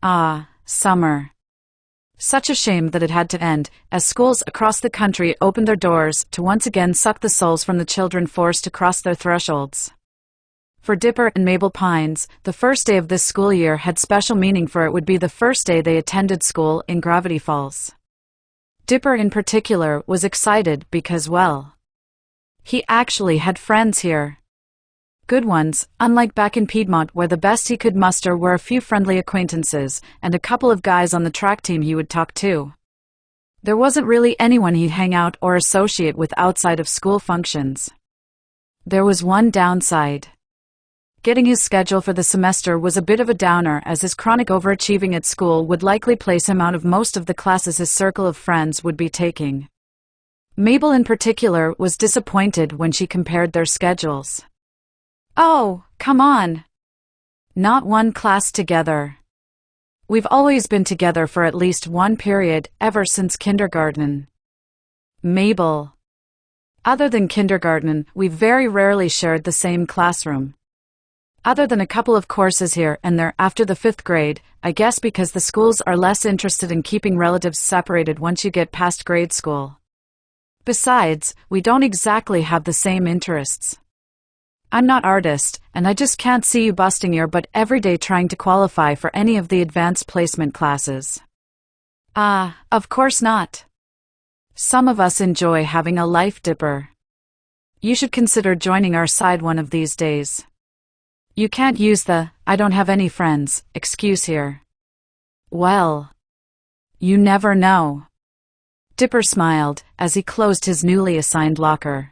Ah, summer. Such a shame that it had to end, as schools across the country opened their doors to once again suck the souls from the children forced to cross their thresholds. For Dipper and Mabel Pines, the first day of this school year had special meaning, for it would be the first day they attended school in Gravity Falls. Dipper in particular was excited because, well, he actually had friends here. Good ones, unlike back in Piedmont where the best he could muster were a few friendly acquaintances and a couple of guys on the track team he would talk to. There wasn't really anyone he'd hang out or associate with outside of school functions. There was one downside. Getting his schedule for the semester was a bit of a downer, as his chronic overachieving at school would likely place him out of most of the classes his circle of friends would be taking. Mabel in particular was disappointed when she compared their schedules. Oh, come on. Not one class together. We've always been together for at least one period, ever since kindergarten. Mabel. Other than kindergarten, we very rarely shared the same classroom. Other than a couple of courses here and there after the 5th grade, I guess because the schools are less interested in keeping relatives separated once you get past grade school. Besides, we don't exactly have the same interests. I'm not artist, and I just can't see you busting your butt every day trying to qualify for any of the advanced placement classes. Of course not. Some of us enjoy having a life, Dipper. You should consider joining our side one of these days. You can't use the "I don't have any friends" excuse here. Well, you never know. Dipper smiled as he closed his newly assigned locker.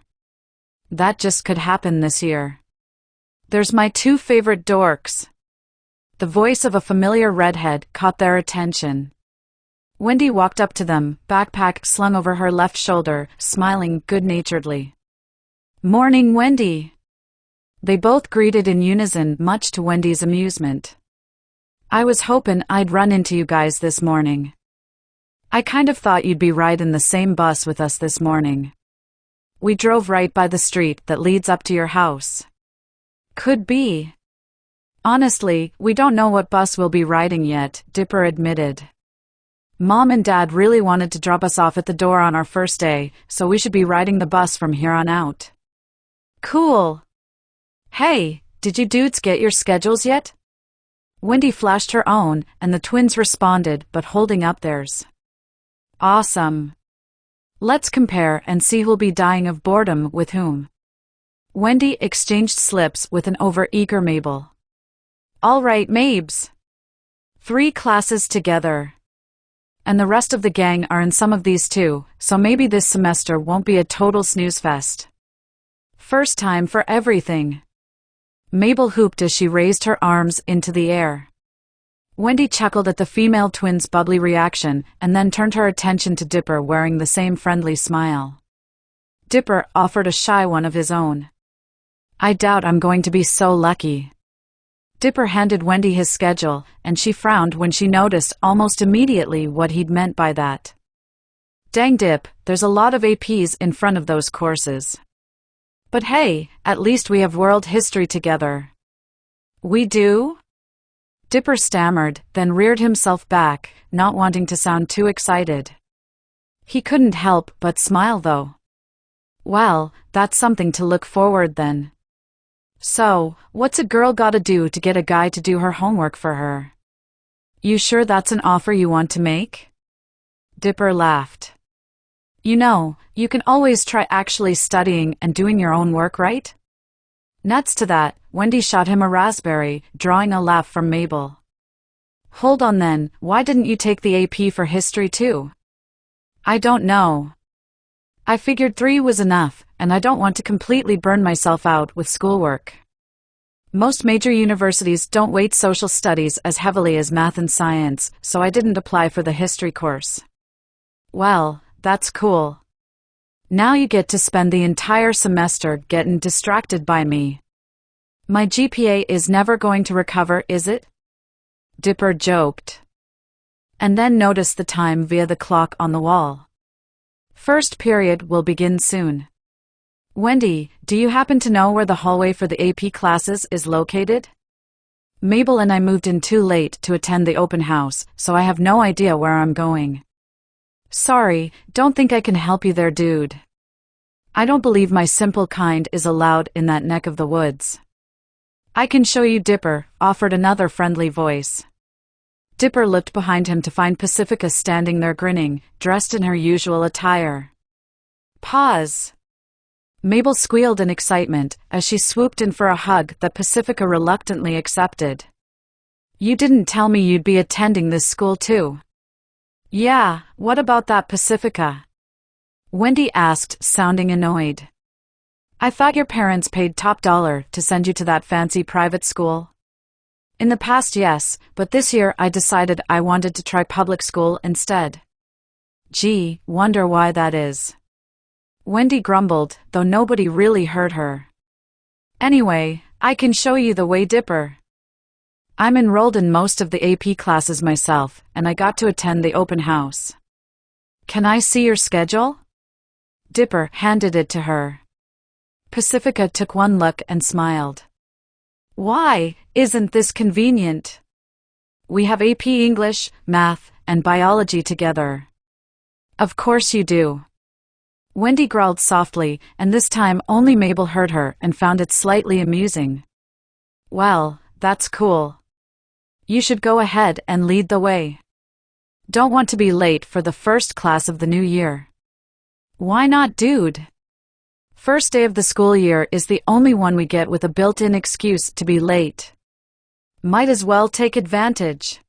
That just could happen this year. There's my 2 favorite dorks. The voice of a familiar redhead caught their attention. Wendy walked up to them, backpack slung over her left shoulder, smiling good-naturedly. Morning, Wendy. They both greeted in unison, much to Wendy's amusement. I was hoping I'd run into you guys this morning. I kind of thought you'd be riding the same bus with us this morning. We drove right by the street that leads up to your house. Could be. Honestly, we don't know what bus we'll be riding yet, Dipper admitted. Mom and Dad really wanted to drop us off at the door on our first day, so we should be riding the bus from here on out. Cool. Hey, did you dudes get your schedules yet? Wendy flashed her own, and the twins responded, but holding up theirs. Awesome. Let's compare and see who'll be dying of boredom with whom. Wendy exchanged slips with an over-eager Mabel. All right, Mabes. 3 classes together. And the rest of the gang are in some of these too, so maybe this semester won't be a total snooze fest. First time for everything. Mabel hooped as she raised her arms into the air. Wendy chuckled at the female twins' bubbly reaction and then turned her attention to Dipper wearing the same friendly smile. Dipper offered a shy one of his own. I doubt I'm going to be so lucky. Dipper handed Wendy his schedule, and she frowned when she noticed almost immediately what he'd meant by that. Dang, Dip, there's a lot of APs in front of those courses. But hey, at least we have world history together. We do? Dipper stammered, then reared himself back, not wanting to sound too excited. He couldn't help but smile though. Well, that's something to look forward then. So, what's a girl gotta do to get a guy to do her homework for her? You sure that's an offer you want to make? Dipper laughed. You know, you can always try actually studying and doing your own work, right? Nuts to that, Wendy shot him a raspberry, drawing a laugh from Mabel. Hold on then, why didn't you take the AP for history too? I don't know. I figured 3 was enough, and I don't want to completely burn myself out with schoolwork. Most major universities don't weight social studies as heavily as math and science, so I didn't apply for the history course. Well, that's cool. Now you get to spend the entire semester getting distracted by me. My GPA is never going to recover, is it? Dipper joked. And then noticed the time via the clock on the wall. First period will begin soon. Wendy, do you happen to know where the hallway for the AP classes is located? Mabel and I moved in too late to attend the open house, so I have no idea where I'm going. Sorry, don't think I can help you there, dude. I don't believe my simple kind is allowed in that neck of the woods. I can show you Dipper, offered another friendly voice. Dipper looked behind him to find Pacifica standing there grinning, dressed in her usual attire. Pause. Mabel squealed in excitement as she swooped in for a hug that Pacifica reluctantly accepted. You didn't tell me you'd be attending this school too. Yeah, what about that, Pacifica? Wendy asked, sounding annoyed. I thought your parents paid top dollar to send you to that fancy private school. In the past, yes, but this year I decided I wanted to try public school instead. Gee, wonder why that is. Wendy grumbled, though nobody really heard her. Anyway, I can show you the way, Dipper. I'm enrolled in most of the AP classes myself, and I got to attend the open house. Can I see your schedule? Dipper handed it to her. Pacifica took one look and smiled. Why, isn't this convenient? We have AP English, Math, and Biology together. Of course you do. Wendy growled softly, and this time only Mabel heard her and found it slightly amusing. Well, that's cool. You should go ahead and lead the way. Don't want to be late for the first class of the new year. Why not, dude? First day of the school year is the only one we get with a built-in excuse to be late. Might as well take advantage.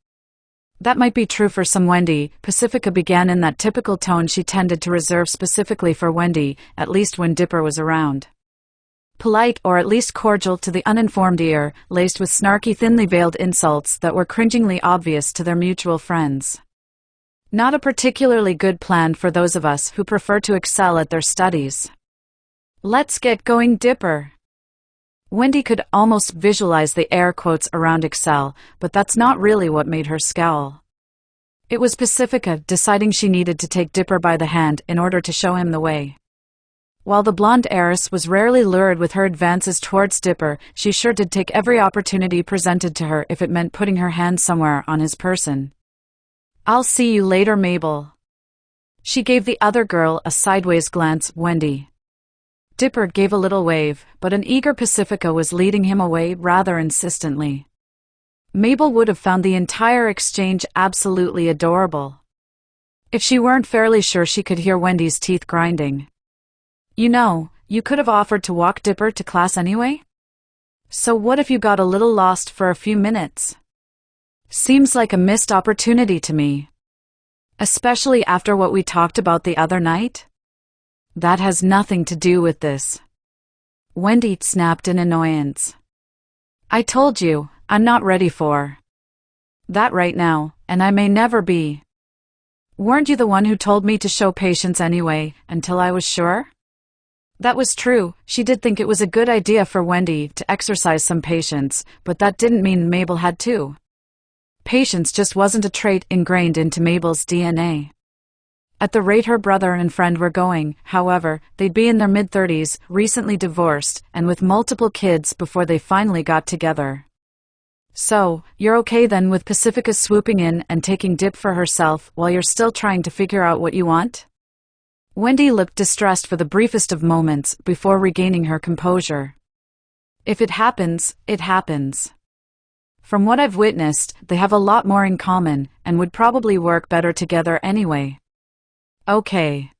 That might be true for some, Wendy. Pacifica began in that typical tone she tended to reserve specifically for Wendy, at least when Dipper was around. Polite, or at least cordial to the uninformed ear, laced with snarky, thinly veiled insults that were cringingly obvious to their mutual friends. Not a particularly good plan for those of us who prefer to excel at their studies. Let's get going, Dipper. Wendy could almost visualize the air quotes around excel, but that's not really what made her scowl. It was Pacifica deciding she needed to take Dipper by the hand in order to show him the way. While the blonde heiress was rarely lured with her advances towards Dipper, she sure did take every opportunity presented to her if it meant putting her hand somewhere on his person. I'll see you later, Mabel. She gave the other girl a sideways glance, Wendy. Dipper gave a little wave, but an eager Pacifica was leading him away rather insistently. Mabel would have found the entire exchange absolutely adorable, if she weren't fairly sure she could hear Wendy's teeth grinding. You know, you could have offered to walk Dipper to class anyway? So what if you got a little lost for a few minutes? Seems like a missed opportunity to me. Especially after what we talked about the other night? That has nothing to do with this. Wendy snapped in annoyance. I told you, I'm not ready for that right now, and I may never be. Weren't you the one who told me to show patience anyway, until I was sure? That was true. She did think it was a good idea for Wendy to exercise some patience, but that didn't mean Mabel had to. Patience just wasn't a trait ingrained into Mabel's DNA. At the rate her brother and friend were going, however, they'd be in their mid-30s, recently divorced, and with multiple kids before they finally got together. So, you're okay then with Pacifica swooping in and taking Dip for herself while you're still trying to figure out what you want? Wendy looked distressed for the briefest of moments before regaining her composure. If it happens, it happens. From what I've witnessed, they have a lot more in common, and would probably work better together anyway. Okay.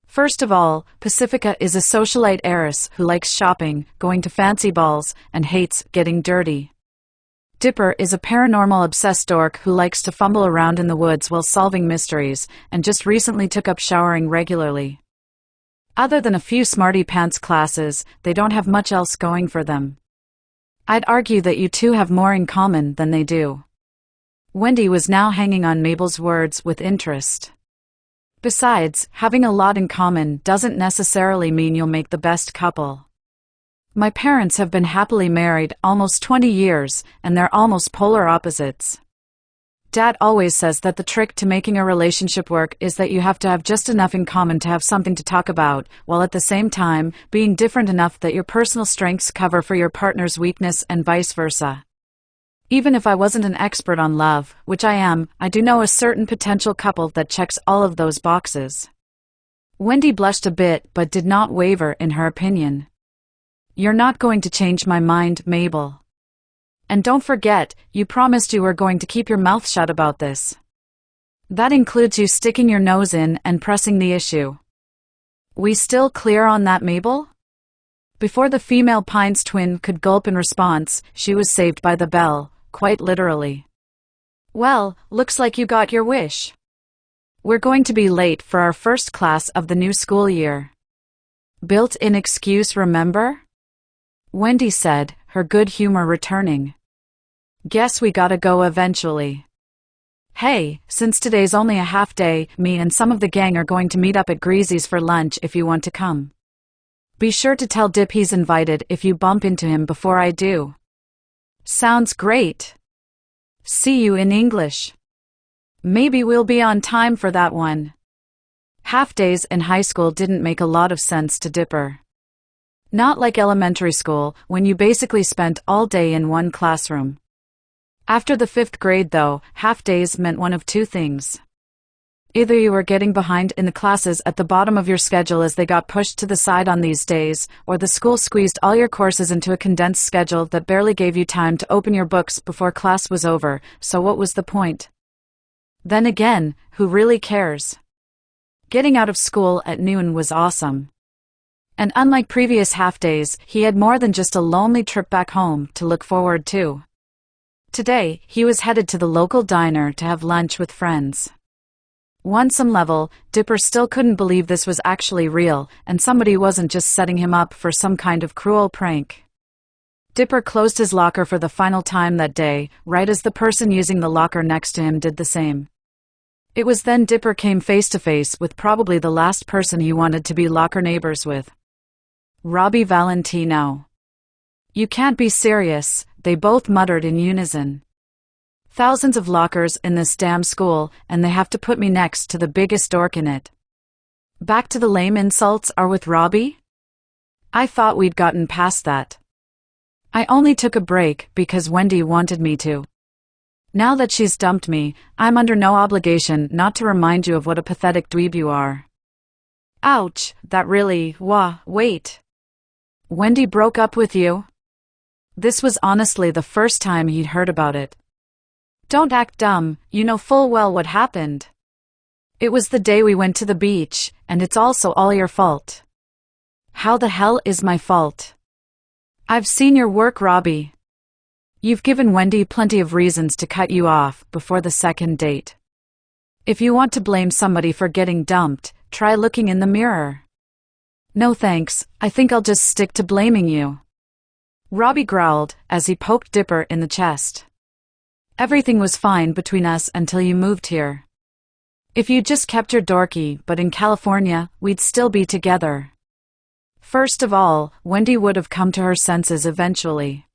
First of all, Pacifica is a socialite heiress who likes shopping, going to fancy balls, and hates getting dirty. Dipper is a paranormal-obsessed dork who likes to fumble around in the woods while solving mysteries, and just recently took up showering regularly. Other than a few smarty-pants classes, they don't have much else going for them. I'd argue that you two have more in common than they do. Wendy was now hanging on Mabel's words with interest. Besides, having a lot in common doesn't necessarily mean you'll make the best couple. My parents have been happily married almost 20 years, and they're almost polar opposites. Dad always says that the trick to making a relationship work is that you have to have just enough in common to have something to talk about, while at the same time, being different enough that your personal strengths cover for your partner's weakness and vice versa. Even if I wasn't an expert on love, which I am, I do know a certain potential couple that checks all of those boxes. Wendy blushed a bit but did not waver in her opinion. You're not going to change my mind, Mabel. And don't forget, you promised you were going to keep your mouth shut about this. That includes you sticking your nose in and pressing the issue. We still clear on that, Mabel? Before the female Pines twin could gulp in response, she was saved by the bell, quite literally. Well, looks like you got your wish. We're going to be late for our first class of the new school year. Built-in excuse, remember? Wendy said, her good humor returning. Guess we gotta go eventually. Hey, since today's only a half day, me and some of the gang are going to meet up at Greasy's for lunch if you want to come. Be sure to tell Dip he's invited if you bump into him before I do. Sounds great. See you in English. Maybe we'll be on time for that one. Half days in high school didn't make a lot of sense to Dipper. Not like elementary school, when you basically spent all day in one classroom. After the 5th grade though, half days meant one of two things. Either you were getting behind in the classes at the bottom of your schedule as they got pushed to the side on these days, or the school squeezed all your courses into a condensed schedule that barely gave you time to open your books before class was over, so what was the point? Then again, who really cares? Getting out of school at noon was awesome. And unlike previous half-days, he had more than just a lonely trip back home to look forward to. Today, he was headed to the local diner to have lunch with friends. On some level, Dipper still couldn't believe this was actually real, and somebody wasn't just setting him up for some kind of cruel prank. Dipper closed his locker for the final time that day, right as the person using the locker next to him did the same. It was then Dipper came face to face with probably the last person he wanted to be locker neighbors with. Robbie Valentino. You can't be serious, they both muttered in unison. Thousands of lockers in this damn school, and they have to put me next to the biggest dork in it. Back to the lame insults are with Robbie? I thought we'd gotten past that. I only took a break because Wendy wanted me to. Now that she's dumped me, I'm under no obligation not to remind you of what a pathetic dweeb you are. Ouch, that really, wait. Wendy broke up with you? This was honestly the first time he'd heard about it. Don't act dumb, you know full well what happened. It was the day we went to the beach, and it's also all your fault. How the hell is my fault? I've seen your work, Robbie. You've given Wendy plenty of reasons to cut you off before the second date. If you want to blame somebody for getting dumped, try looking in the mirror. No thanks, I think I'll just stick to blaming you. Robbie growled as he poked Dipper in the chest. Everything was fine between us until you moved here. If you just kept your dorky but in California, we'd still be together. First of all, Wendy would have come to her senses eventually.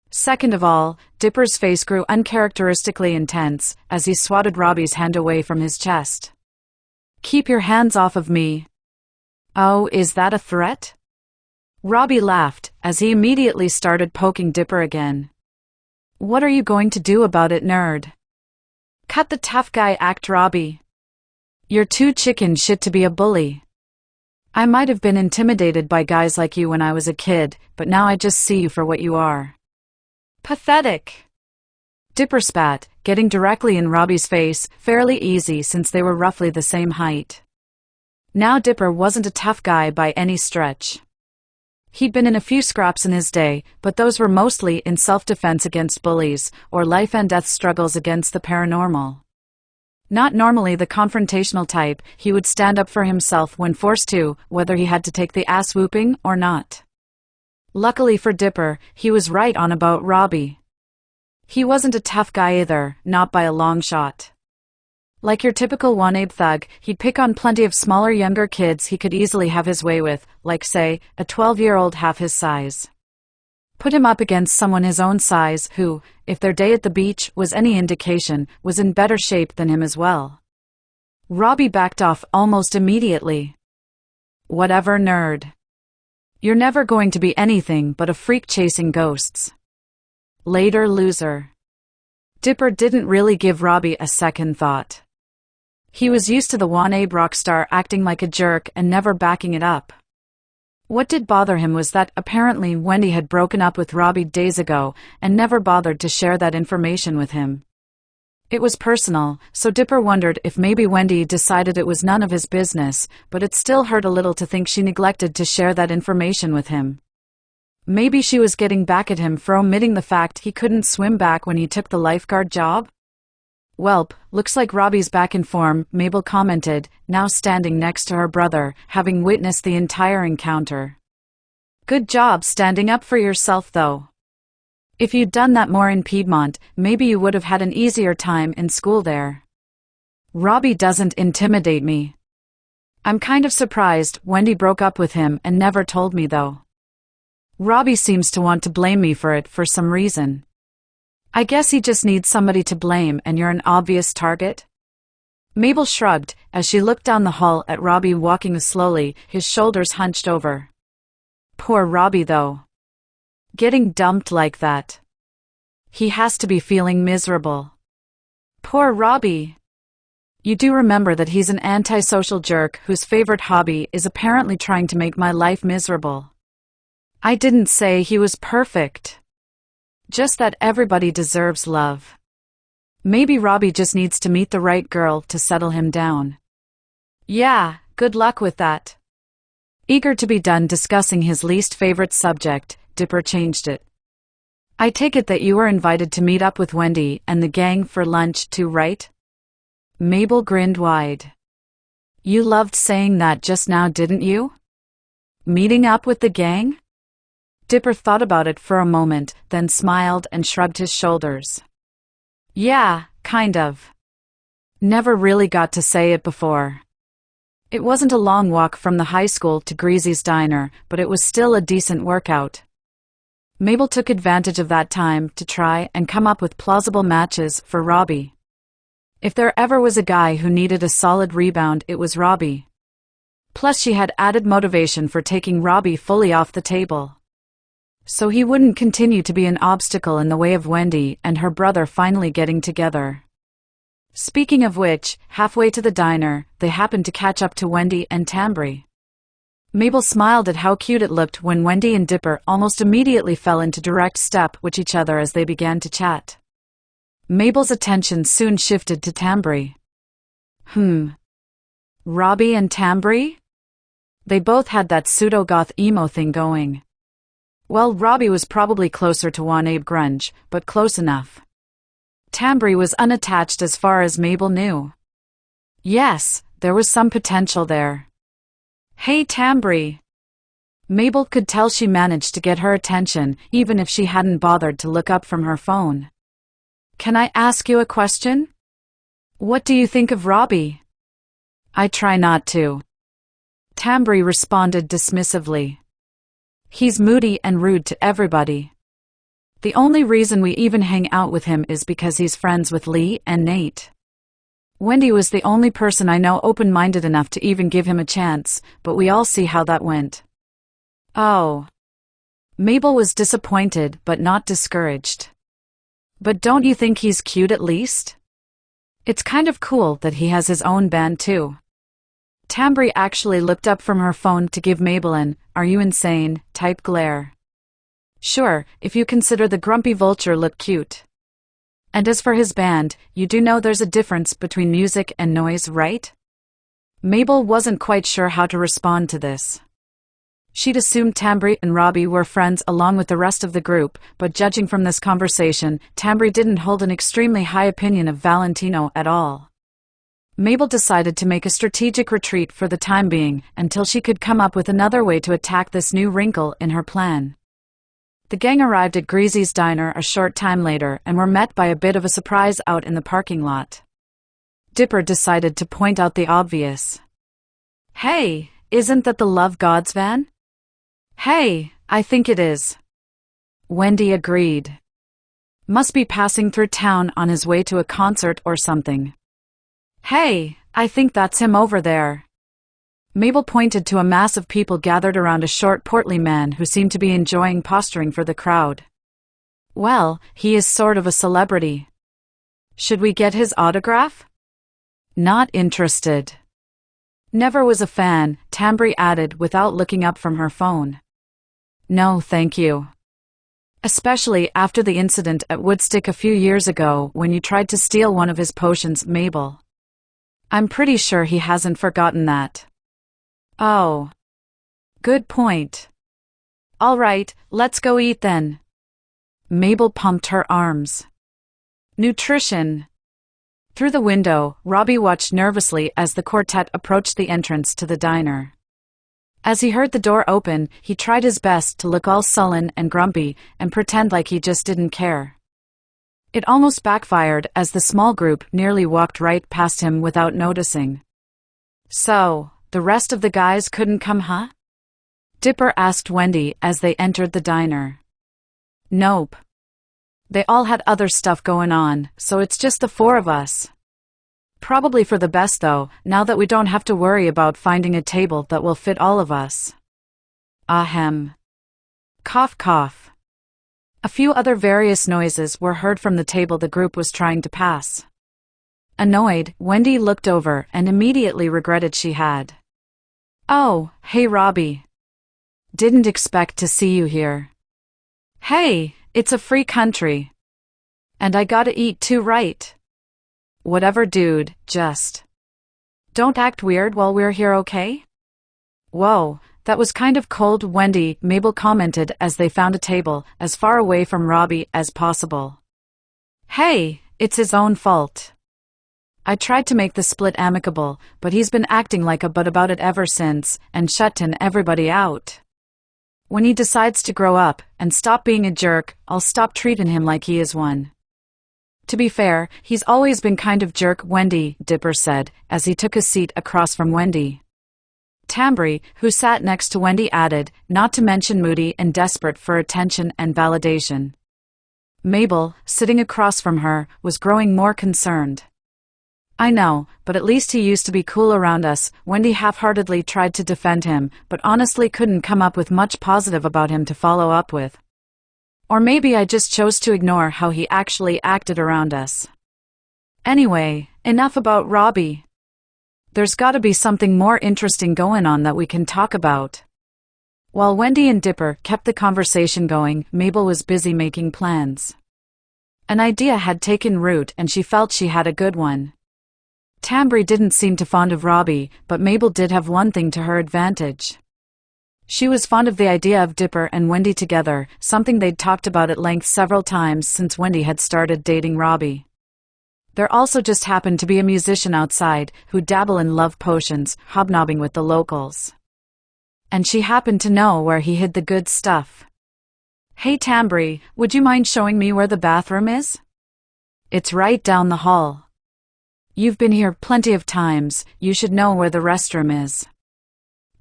Second of all, Dipper's face grew uncharacteristically intense as he swatted Robbie's hand away from his chest. Keep your hands off of me. Oh, is that a threat? Robbie laughed as he immediately started poking Dipper again. What are you going to do about it, nerd? Cut the tough guy act, Robbie. You're too chicken shit to be a bully. I might have been intimidated by guys like you when I was a kid, but now I just see you for what you are. Pathetic. Dipper spat, getting directly in Robbie's face, fairly easy since they were roughly the same height. Now Dipper wasn't a tough guy by any stretch. He'd been in a few scraps in his day, but those were mostly in self-defense against bullies, or life-and-death struggles against the paranormal. Not normally the confrontational type, he would stand up for himself when forced to, whether he had to take the ass-whooping or not. Luckily for Dipper, he was right on about Robbie. He wasn't a tough guy either, not by a long shot. Like your typical one-ape thug, he'd pick on plenty of smaller younger kids he could easily have his way with, like say, a 12-year-old half his size. Put him up against someone his own size who, if their day at the beach was any indication, was in better shape than him as well. Robbie backed off almost immediately. Whatever, nerd. You're never going to be anything but a freak chasing ghosts. Later, loser. Dipper didn't really give Robbie a second thought. He was used to the WenDip rock star acting like a jerk and never backing it up. What did bother him was that apparently Wendy had broken up with Robbie days ago and never bothered to share that information with him. It was personal, so Dipper wondered if maybe Wendy decided it was none of his business, but it still hurt a little to think she neglected to share that information with him. Maybe she was getting back at him for omitting the fact he couldn't swim back when he took the lifeguard job? "Welp, looks like Robbie's back in form," Mabel commented, now standing next to her brother, having witnessed the entire encounter. "Good job standing up for yourself though. If you'd done that more in Piedmont, maybe you would have had an easier time in school there." "Robbie doesn't intimidate me. I'm kind of surprised Wendy broke up with him and never told me though. Robbie seems to want to blame me for it for some reason. I guess he just needs somebody to blame and you're an obvious target?" Mabel shrugged as she looked down the hall at Robbie walking slowly, his shoulders hunched over. Poor Robbie though. Getting dumped like that. He has to be feeling miserable. Poor Robbie. You do remember that he's an antisocial jerk whose favorite hobby is apparently trying to make my life miserable. I didn't say he was perfect. Just that everybody deserves love. Maybe Robbie just needs to meet the right girl to settle him down. Yeah, good luck with that. Eager to be done discussing his least favorite subject, Dipper changed it. I take it that you were invited to meet up with Wendy and the gang for lunch too, right? Mabel grinned wide. You loved saying that just now, didn't you? Meeting up with the gang? Dipper thought about it for a moment, then smiled and shrugged his shoulders. Yeah, kind of. Never really got to say it before. It wasn't a long walk from the high school to Greasy's diner, but it was still a decent workout. Mabel took advantage of that time to try and come up with plausible matches for Robbie. If there ever was a guy who needed a solid rebound, it was Robbie. Plus she had added motivation for taking Robbie fully off the table. So he wouldn't continue to be an obstacle in the way of Wendy and her brother finally getting together. Speaking of which, halfway to the diner, they happened to catch up to Wendy and Tambry. Mabel smiled at how cute it looked when Wendy and Dipper almost immediately fell into direct step with each other as they began to chat. Mabel's attention soon shifted to Tambry. Robbie and Tambry? They both had that pseudo-goth emo thing going. Well, Robbie was probably closer to WenDip grunge, but close enough. Tambry was unattached as far as Mabel knew. Yes, there was some potential there. Hey Tambry. Mabel could tell she managed to get her attention, even if she hadn't bothered to look up from her phone. Can I ask you a question? What do you think of Robbie? I try not to. Tambry responded dismissively. He's moody and rude to everybody. The only reason we even hang out with him is because he's friends with Lee and Nate. Wendy was the only person I know open-minded enough to even give him a chance, but we all see how that went. Oh. Mabel was disappointed but not discouraged. But don't you think he's cute at least? It's kind of cool that he has his own band too. Tambry actually looked up from her phone to give Mabel an "Are you insane?" type glare. Sure, if you consider the grumpy vulture look cute. And as for his band, you do know there's a difference between music and noise, right? Mabel wasn't quite sure how to respond to this. She'd assumed Tambry and Robbie were friends along with the rest of the group, but judging from this conversation, Tambry didn't hold an extremely high opinion of Valentino at all. Mabel decided to make a strategic retreat for the time being, until she could come up with another way to attack this new wrinkle in her plan. The gang arrived at Greasy's diner a short time later and were met by a bit of a surprise out in the parking lot. Dipper decided to point out the obvious. Hey, isn't that the Love Gods van? Hey, I think it is. Wendy agreed. Must be passing through town on his way to a concert or something. Hey, I think that's him over there. Mabel pointed to a mass of people gathered around a short, portly man who seemed to be enjoying posturing for the crowd. Well, he is sort of a celebrity. Should we get his autograph? Not interested. Never was a fan, Tambry added without looking up from her phone. No, thank you. Especially after the incident at Woodstick a few years ago when you tried to steal one of his potions, Mabel. I'm pretty sure he hasn't forgotten that. Oh. Good point. All right, let's go eat then. Mabel pumped her arms. Nutrition. Through the window, Robbie watched nervously as the quartet approached the entrance to the diner. As he heard the door open, he tried his best to look all sullen and grumpy and pretend like he just didn't care. It almost backfired as the small group nearly walked right past him without noticing. So, the rest of the guys couldn't come, huh? Dipper asked Wendy as they entered the diner. Nope. They all had other stuff going on, so it's just the four of us. Probably for the best though, now that we don't have to worry about finding a table that will fit all of us. Ahem. Cough cough. A few other various noises were heard from the table the group was trying to pass. Annoyed, Wendy looked over and immediately regretted she had. Oh, hey Robbie. Didn't expect to see you here. Hey, it's a free country. And I gotta eat too, right? Whatever dude, just don't act weird while we're here, okay? Whoa, that was kind of cold, Wendy, Mabel commented as they found a table as far away from Robbie as possible. Hey, it's his own fault. I tried to make the split amicable, but he's been acting like a butt about it ever since and shutting everybody out. When he decides to grow up and stop being a jerk, I'll stop treating him like he is one. To be fair, he's always been kind of jerk, Wendy, Dipper said, as he took a seat across from Wendy. Tambry, who sat next to Wendy, added, not to mention moody and desperate for attention and validation. Mabel, sitting across from her, was growing more concerned. I know, but at least he used to be cool around us, Wendy half-heartedly tried to defend him, but honestly couldn't come up with much positive about him to follow up with. Or maybe I just chose to ignore how he actually acted around us. Anyway, enough about Robbie. There's gotta be something more interesting going on that we can talk about. While Wendy and Dipper kept the conversation going, Mabel was busy making plans. An idea had taken root and she felt she had a good one. Tambry didn't seem too fond of Robbie, but Mabel did have one thing to her advantage. She was fond of the idea of Dipper and Wendy together, something they'd talked about at length several times since Wendy had started dating Robbie. There also just happened to be a musician outside who dabbled in love potions, hobnobbing with the locals. And she happened to know where he hid the good stuff. Hey Tambry, would you mind showing me where the bathroom is? It's right down the hall. You've been here plenty of times, you should know where the restroom is.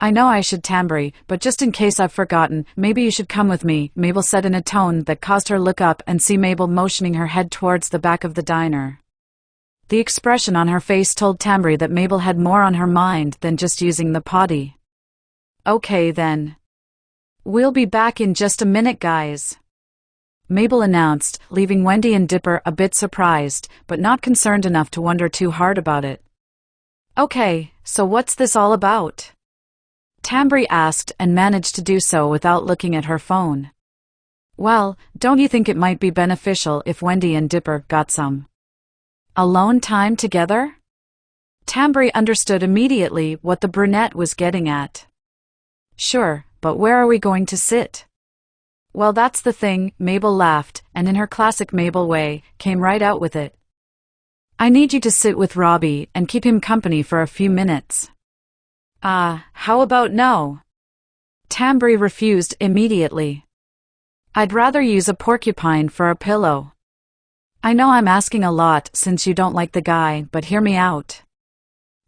I know I should, Tambry, but just in case I've forgotten, maybe you should come with me, Mabel said in a tone that caused her to look up and see Mabel motioning her head towards the back of the diner. The expression on her face told Tambry that Mabel had more on her mind than just using the potty. Okay then. We'll be back in just a minute, guys. Mabel announced, leaving Wendy and Dipper a bit surprised, but not concerned enough to wonder too hard about it. Okay, so what's this all about? Tambry asked and managed to do so without looking at her phone. Well, don't you think it might be beneficial if Wendy and Dipper got some alone time together? Tambry understood immediately what the brunette was getting at. Sure, but where are we going to sit? Well, that's the thing, Mabel laughed, and in her classic Mabel way, came right out with it. I need you to sit with Robbie and keep him company for a few minutes. How about no? Tambry refused immediately. I'd rather use a porcupine for a pillow. I know I'm asking a lot since you don't like the guy, but hear me out.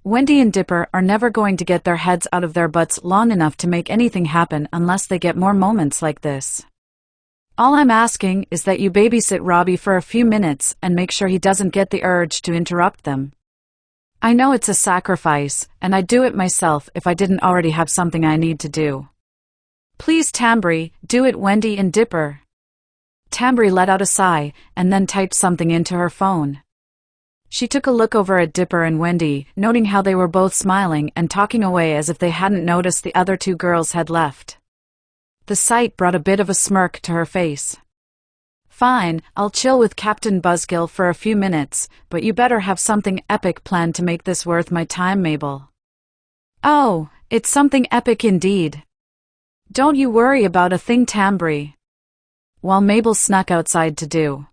Wendy and Dipper are never going to get their heads out of their butts long enough to make anything happen unless they get more moments like this. All I'm asking is that you babysit Robbie for a few minutes and make sure he doesn't get the urge to interrupt them. I know it's a sacrifice, and I'd do it myself if I didn't already have something I need to do. Please, Tambry, do it, Wendy and Dipper. Tambry let out a sigh, and then typed something into her phone. She took a look over at Dipper and Wendy, noting how they were both smiling and talking away as if they hadn't noticed the other two girls had left. The sight brought a bit of a smirk to her face. Fine, I'll chill with Captain Buzzkill for a few minutes, but you better have something epic planned to make this worth my time, Mabel. Oh, it's something epic indeed. Don't you worry about a thing, Tambry. While Mabel snuck outside to do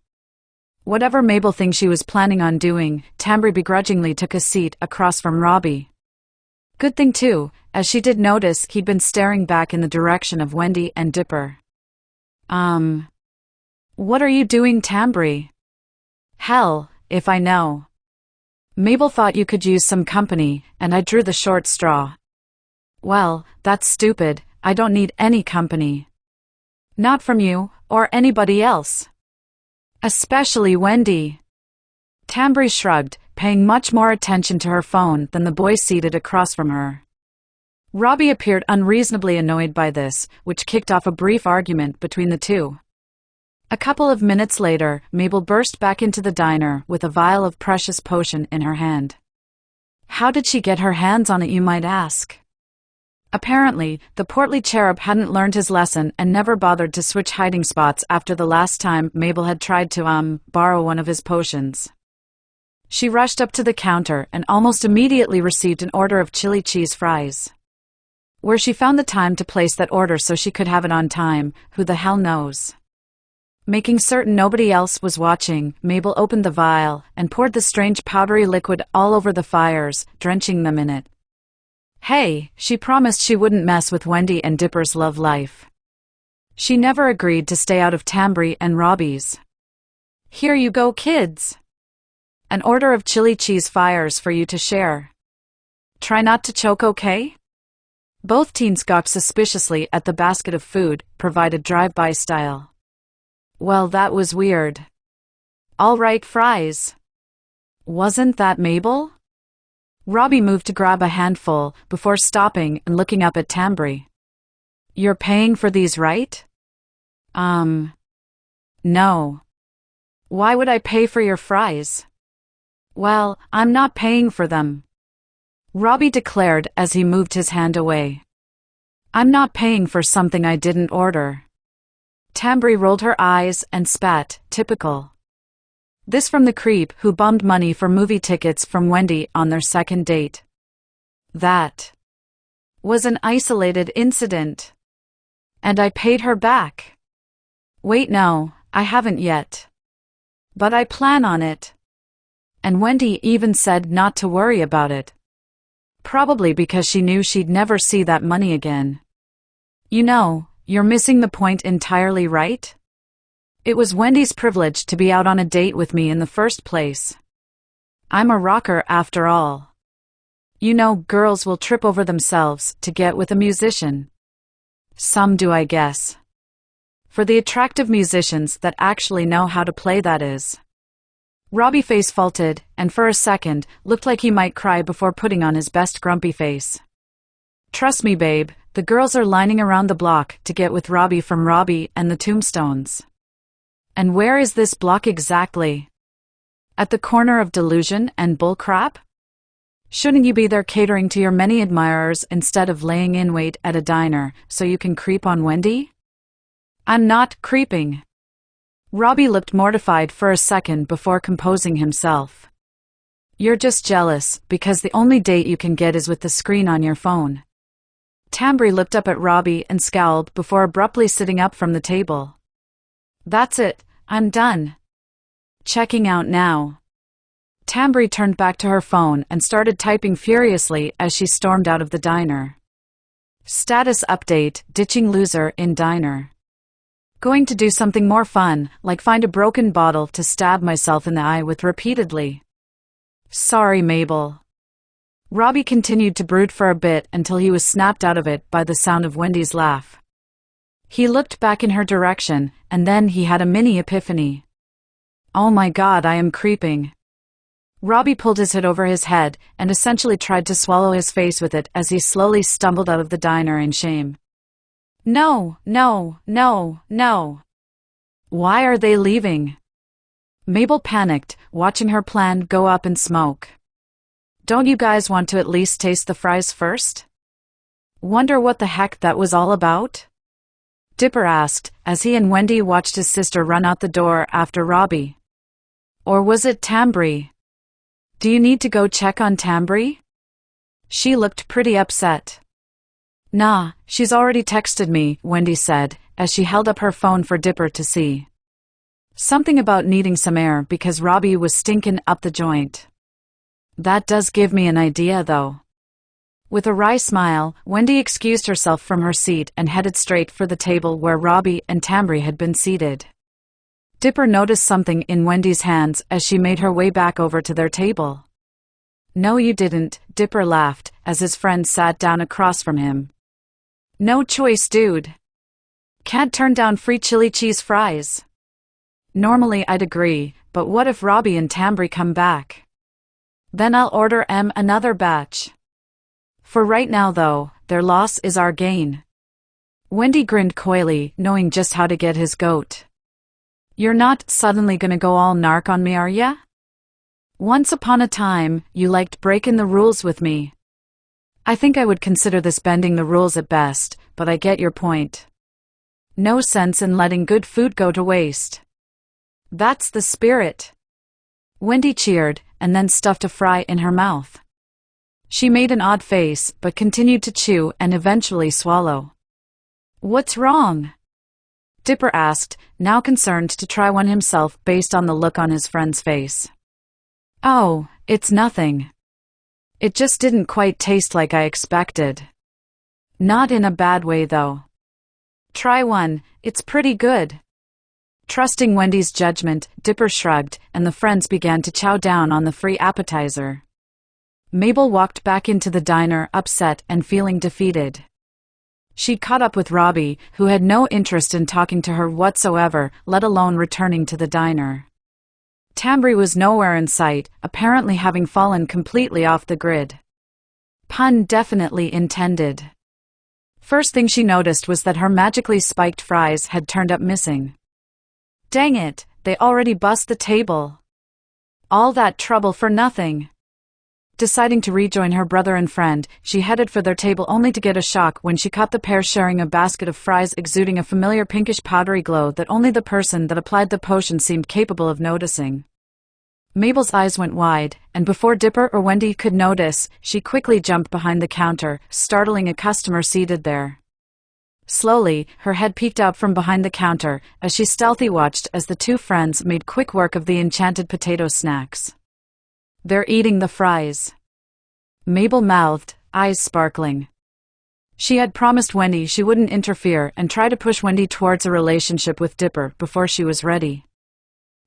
whatever Mabel thinks she was planning on doing, Tambry begrudgingly took a seat across from Robbie. Good thing too, as she did notice he'd been staring back in the direction of Wendy and Dipper. What are you doing, Tambry? Hell, if I know. Mabel thought you could use some company, and I drew the short straw. Well, that's stupid, I don't need any company. Not from you, or anybody else. Especially Wendy. Tambry shrugged, paying much more attention to her phone than the boy seated across from her. Robbie appeared unreasonably annoyed by this, which kicked off a brief argument between the two. A couple of minutes later, Mabel burst back into the diner with a vial of precious potion in her hand. How did she get her hands on it, you might ask? Apparently, the portly cherub hadn't learned his lesson and never bothered to switch hiding spots after the last time Mabel had tried to, borrow one of his potions. She rushed up to the counter and almost immediately received an order of chili cheese fries. Where she found the time to place that order so she could have it on time, who the hell knows? Making certain nobody else was watching, Mabel opened the vial and poured the strange powdery liquid all over the fires, drenching them in it. Hey, she promised she wouldn't mess with Wendy and Dipper's love life. She never agreed to stay out of Tambry and Robbie's. Here you go, kids. An order of chili cheese fires for you to share. Try not to choke, okay? Both teens gawked suspiciously at the basket of food, provided drive-by style. Well, that was weird. All right, fries. Wasn't that Mabel? Robbie moved to grab a handful, before stopping and looking up at Tambry. You're paying for these, right? No. Why would I pay for your fries? Well, I'm not paying for them. Robbie declared as he moved his hand away. I'm not paying for something I didn't order. Tambry rolled her eyes and spat, typical. This from the creep who bummed money for movie tickets from Wendy on their second date. That was an isolated incident. And I paid her back. Wait, no, I haven't yet. But I plan on it. And Wendy even said not to worry about it. Probably because she knew she'd never see that money again. You know, you're missing the point entirely, right? It was Wendy's privilege to be out on a date with me in the first place. I'm a rocker after all. You know, girls will trip over themselves to get with a musician. Some do, I guess. For the attractive musicians that actually know how to play, that is. Robbie face faulted, and for a second, looked like he might cry before putting on his best grumpy face. Trust me, babe, the girls are lining around the block to get with Robbie from Robbie and the Tombstones. And where is this block exactly? At the corner of delusion and bullcrap? Shouldn't you be there catering to your many admirers instead of laying in wait at a diner so you can creep on Wendy? I'm not creeping. Robbie looked mortified for a second before composing himself. You're just jealous because the only date you can get is with the screen on your phone. Tambry looked up at Robbie and scowled before abruptly sitting up from the table. That's it, I'm done. Checking out now. Tambry turned back to her phone and started typing furiously as she stormed out of the diner. Status update, ditching loser in diner. Going to do something more fun, like find a broken bottle to stab myself in the eye with repeatedly. Sorry, Mabel. Robbie continued to brood for a bit until he was snapped out of it by the sound of Wendy's laugh. He looked back in her direction, and then he had a mini epiphany. Oh my God, I am creeping. Robbie pulled his hood over his head and essentially tried to swallow his face with it as he slowly stumbled out of the diner in shame. No, no, no, no. Why are they leaving? Mabel panicked, watching her plan go up in smoke. Don't you guys want to at least taste the fries first? Wonder what the heck that was all about? Dipper asked, as he and Wendy watched his sister run out the door after Robbie. Or was it Tambry? Do you need to go check on Tambry? She looked pretty upset. Nah, she's already texted me, Wendy said, as she held up her phone for Dipper to see. Something about needing some air because Robbie was stinkin' up the joint. That does give me an idea, though. With a wry smile, Wendy excused herself from her seat and headed straight for the table where Robbie and Tambry had been seated. Dipper noticed something in Wendy's hands as she made her way back over to their table. No, you didn't, Dipper laughed, as his friend sat down across from him. No choice, dude. Can't turn down free chili cheese fries. Normally I'd agree, but what if Robbie and Tambry come back? Then I'll order another batch. For right now, though, their loss is our gain. Wendy grinned coyly, knowing just how to get his goat. You're not suddenly gonna go all narc on me, are ya? Once upon a time, you liked breaking the rules with me. I think I would consider this bending the rules at best, but I get your point. No sense in letting good food go to waste. That's the spirit. Wendy cheered, and then stuffed a fry in her mouth. She made an odd face, but continued to chew and eventually swallow. What's wrong? Dipper asked, now concerned to try one himself based on the look on his friend's face. Oh, it's nothing. It just didn't quite taste like I expected. Not in a bad way, though. Try one, it's pretty good. Trusting Wendy's judgment, Dipper shrugged, and the friends began to chow down on the free appetizer. Mabel walked back into the diner upset and feeling defeated. She'd caught up with Robbie, who had no interest in talking to her whatsoever, let alone returning to the diner. Tambry was nowhere in sight, apparently having fallen completely off the grid. Pun definitely intended. First thing she noticed was that her magically spiked fries had turned up missing. Dang it, they already bust the table. All that trouble for nothing. Deciding to rejoin her brother and friend, she headed for their table only to get a shock when she caught the pair sharing a basket of fries exuding a familiar pinkish powdery glow that only the person that applied the potion seemed capable of noticing. Mabel's eyes went wide, and before Dipper or Wendy could notice, she quickly jumped behind the counter, startling a customer seated there. Slowly, her head peeked out from behind the counter, as she stealthily watched as the two friends made quick work of the enchanted potato snacks. They're eating the fries. Mabel mouthed, eyes sparkling. She had promised Wendy she wouldn't interfere and try to push Wendy towards a relationship with Dipper before she was ready.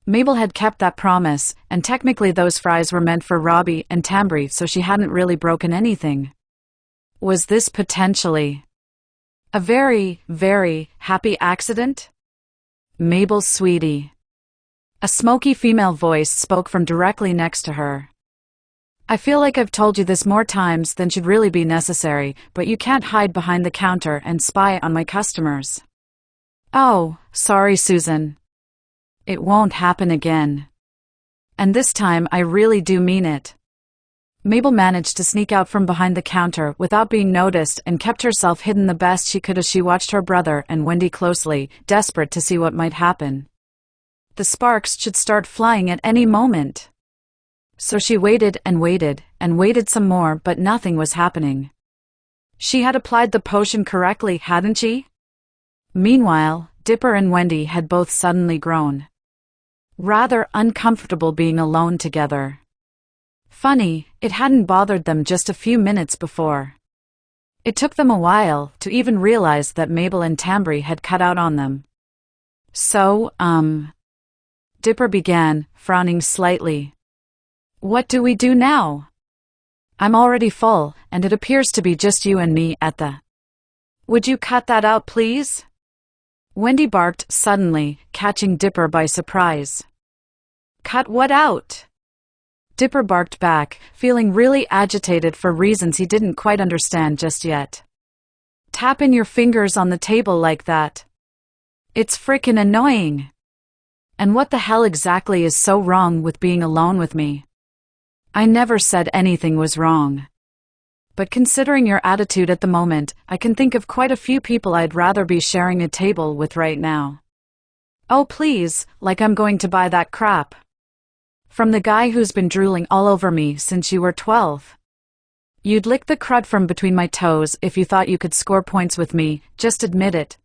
Mabel had kept that promise, and technically those fries were meant for Robbie and Tambry, so she hadn't really broken anything. Was this potentially a very, very happy accident? Mabel's sweetie. A smoky female voice spoke from directly next to her. I feel like I've told you this more times than should really be necessary, but you can't hide behind the counter and spy on my customers. Oh, sorry, Susan. It won't happen again. And this time I really do mean it. Mabel managed to sneak out from behind the counter without being noticed and kept herself hidden the best she could as she watched her brother and Wendy closely, desperate to see what might happen. The sparks should start flying at any moment. So she waited and waited, and waited some more, but nothing was happening. She had applied the potion correctly, hadn't she? Meanwhile, Dipper and Wendy had both suddenly grown rather uncomfortable being alone together. Funny, it hadn't bothered them just a few minutes before. It took them a while to even realize that Mabel and Tambry had cut out on them. So, Dipper began, frowning slightly. What do we do now? I'm already full, and it appears to be just you and me at the. Would you cut that out, please? Wendy barked suddenly, catching Dipper by surprise. Cut what out? Dipper barked back, feeling really agitated for reasons he didn't quite understand just yet. Tapping your fingers on the table like that. It's frickin' annoying. And what the hell exactly is so wrong with being alone with me? I never said anything was wrong. But considering your attitude at the moment, I can think of quite a few people I'd rather be sharing a table with right now. Oh please, like I'm going to buy that crap. From the guy who's been drooling all over me since you were 12. You'd lick the crud from between my toes if you thought you could score points with me, just admit it.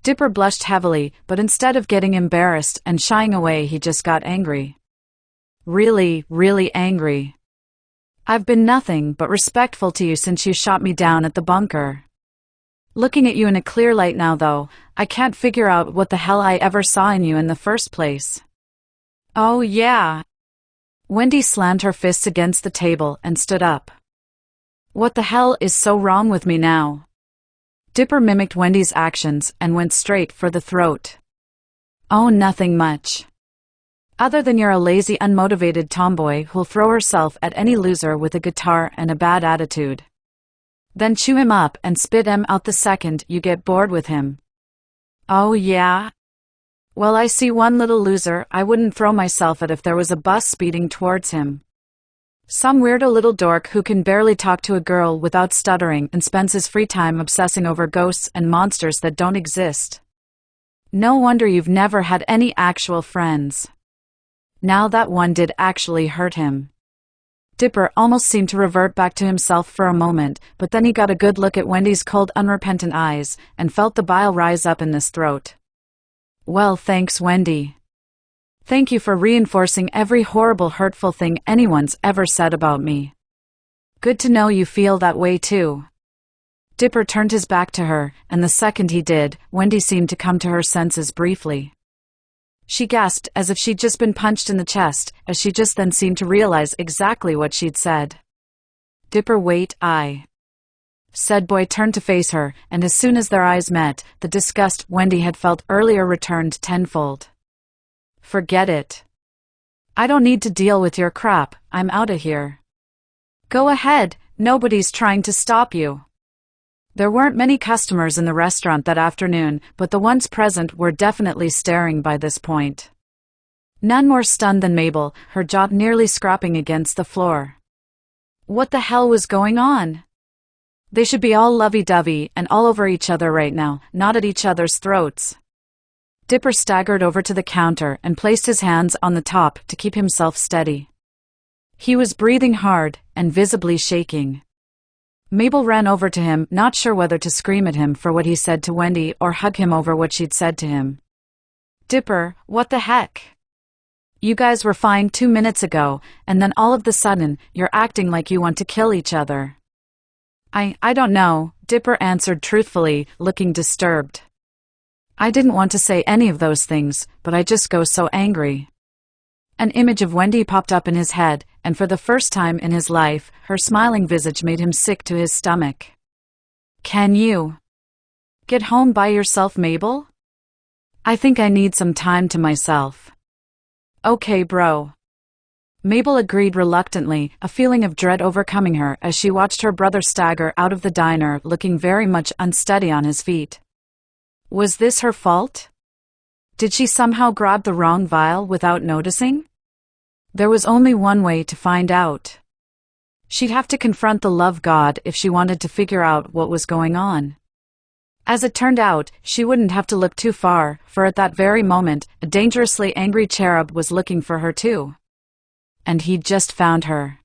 Dipper blushed heavily, but instead of getting embarrassed and shying away, he just got angry. Really, really angry. I've been nothing but respectful to you since you shot me down at the bunker. Looking at you in a clear light now though, I can't figure out what the hell I ever saw in you in the first place. Oh yeah. Wendy slammed her fists against the table and stood up. What the hell is so wrong with me now? Dipper mimicked Wendy's actions and went straight for the throat. Oh, nothing much. Other than you're a lazy, unmotivated tomboy who'll throw herself at any loser with a guitar and a bad attitude. Then chew him up and spit him out the second you get bored with him. Oh yeah? Well, I see one little loser I wouldn't throw myself at if there was a bus speeding towards him. Some weirdo little dork who can barely talk to a girl without stuttering and spends his free time obsessing over ghosts and monsters that don't exist. No wonder you've never had any actual friends. Now that one did actually hurt him. Dipper almost seemed to revert back to himself for a moment, but then he got a good look at Wendy's cold, unrepentant eyes and felt the bile rise up in his throat. Well, thanks, Wendy. Thank you for reinforcing every horrible, hurtful thing anyone's ever said about me. Good to know you feel that way too. Dipper turned his back to her, and the second he did, Wendy seemed to come to her senses briefly. She gasped as if she'd just been punched in the chest, as she just then seemed to realize exactly what she'd said. Dipper, wait, said boy turned to face her, and as soon as their eyes met, the disgust Wendy had felt earlier returned tenfold. Forget it. I don't need to deal with your crap, I'm outta here. Go ahead, nobody's trying to stop you. There weren't many customers in the restaurant that afternoon, but the ones present were definitely staring by this point. None more stunned than Mabel, her jaw nearly scraping against the floor. What the hell was going on? They should be all lovey-dovey and all over each other right now, not at each other's throats. Dipper staggered over to the counter and placed his hands on the top to keep himself steady. He was breathing hard and visibly shaking. Mabel ran over to him, not sure whether to scream at him for what he said to Wendy or hug him over what she'd said to him. Dipper, what the heck? You guys were fine 2 minutes ago, and then all of the sudden, you're acting like you want to kill each other. I don't know, Dipper answered truthfully, looking disturbed. I didn't want to say any of those things, but I just go so angry. An image of Wendy popped up in his head, and for the first time in his life, her smiling visage made him sick to his stomach. Can you get home by yourself, Mabel? I think I need some time to myself. Okay, bro. Mabel agreed reluctantly, a feeling of dread overcoming her as she watched her brother stagger out of the diner looking very much unsteady on his feet. Was this her fault? Did she somehow grab the wrong vial without noticing? There was only one way to find out. She'd have to confront the love god if she wanted to figure out what was going on. As it turned out, she wouldn't have to look too far, for at that very moment, a dangerously angry cherub was looking for her too. And he'd just found her.